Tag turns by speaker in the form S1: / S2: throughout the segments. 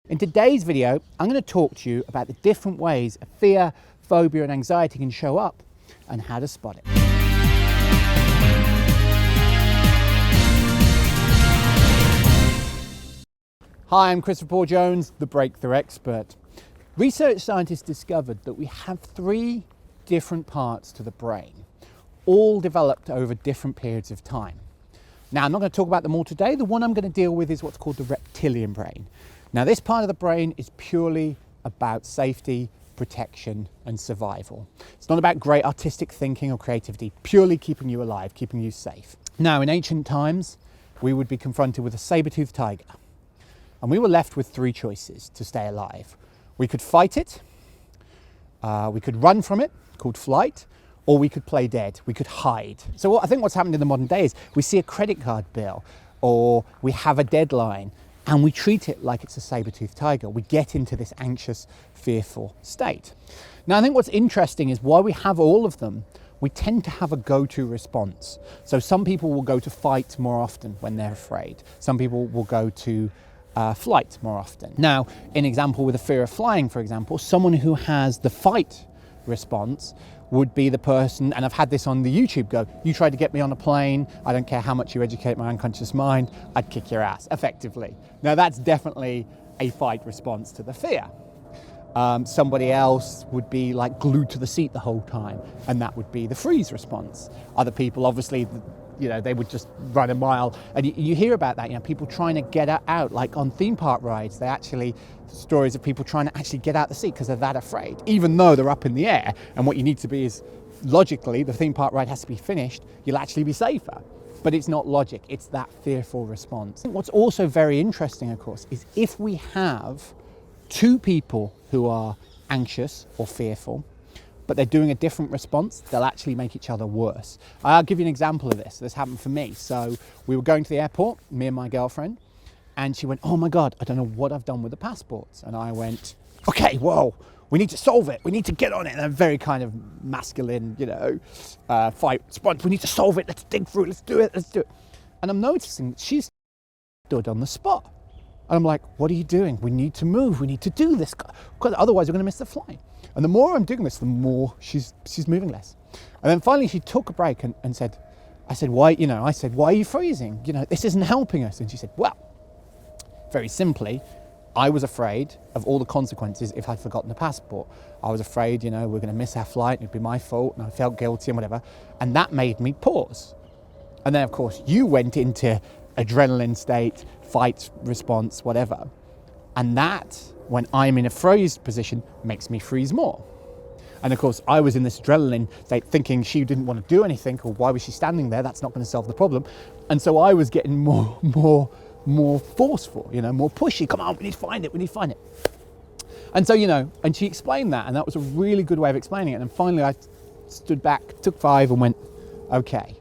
S1: In today's video, I'm going to talk to you about the different ways a fear, phobia and anxiety can show up and how to spot it. Hi, I'm Christopher Paul Jones, the breakthrough expert. Research scientists discovered that we have 3 different parts to the brain, all developed over different periods of time. Now, I'm not going to talk about them all today. The one I'm going to deal with is what's called the reptilian brain. Now, this part of the brain is purely about safety, protection, and survival. It's not about great artistic thinking or creativity, purely keeping you alive, keeping you safe. Now, in ancient times, we would be confronted with a saber-toothed tiger, and we were left with 3 choices to stay alive. We could fight it, we could run from it, called flight, or we could play dead, we could hide. So I think what's happened in the modern day is we see a credit card bill, or we have a deadline, and we treat it like it's a saber-toothed tiger. We get into this anxious, fearful state. Now, I think what's interesting is while we have all of them, we tend to have a go-to response. So some people will go to fight more often when they're afraid. Some people will go to flight more often. Now, an example with a fear of flying, for example, someone who has the fight response would be the person, and I've had this on the YouTube, go, you tried to get me on a plane, I don't care how much you educate my unconscious mind, I'd kick your ass, effectively. Now that's definitely a fight response to the fear. Somebody else would be like glued to the seat the whole time, and that would be the freeze response. Other people, obviously, they would just run a mile, and you hear about that, people trying to get out, like on theme park rides, stories of people trying to actually get out the seat because they're that afraid, even though they're up in the air, and what you need to be is, logically, the theme park ride has to be finished, you'll actually be safer. But it's not logic, it's that fearful response. What's also very interesting, of course, is if we have 2 people who are anxious or fearful, but they're doing a different response, they'll actually make each other worse. I'll give you an example of this. This happened for me. So we were going to the airport, me and my girlfriend, and she went, oh my God, I don't know what I've done with the passports. And I went, okay, whoa, we need to solve it. We need to get on it. And I'm very kind of masculine, fight response. We need to solve it. Let's dig through it. Let's do it. Let's do it. And I'm noticing she's stood on the spot. And I'm like, what are you doing? We need to move. We need to do this, because otherwise we're going to miss the flight. And the more I'm doing this, the more she's moving less. And then finally she took a break and said, why are you freezing? This isn't helping us. And she said, well, very simply, I was afraid of all the consequences if I'd forgotten the passport. I was afraid, we're going to miss our flight and it'd be my fault, and I felt guilty and whatever. And that made me pause. And then, of course, you went into adrenaline state, fight response, whatever. And that, when I'm in a froze position, makes me freeze more. And of course, I was in this adrenaline state thinking she didn't want to do anything, or why was she standing there? That's not going to solve the problem. And so I was getting more forceful, more pushy. Come on, we need to find it. And so, and she explained that, and that was a really good way of explaining it. And finally I stood back, took 5 and went, okay,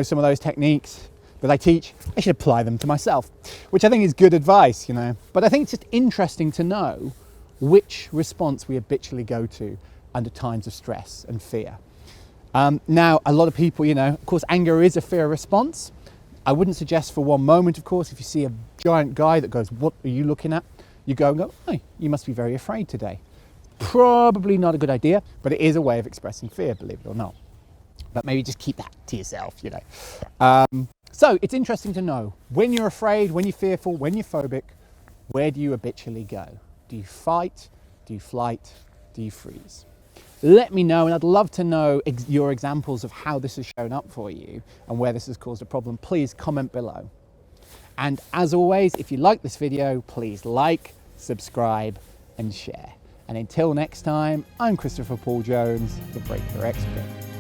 S1: some of those techniques that I teach, I should apply them to myself, which I think is good advice, But I think it's just interesting to know which response we habitually go to under times of stress and fear. Now, a lot of people, of course, anger is a fear response. I wouldn't suggest for one moment, of course, if you see a giant guy that goes, what are you looking at? You go, oh, you must be very afraid today. Probably not a good idea, but it is a way of expressing fear, believe it or not. But maybe just keep that to yourself, So it's interesting to know, when you're afraid, when you're fearful, when you're phobic, where do you habitually go? Do you fight? Do you flight? Do you freeze? Let me know, and I'd love to know your examples of how this has shown up for you and where this has caused a problem. Please comment below. And as always, if you like this video, please like, subscribe, and share. And until next time, I'm Christopher Paul Jones, the Breakthrough Expert.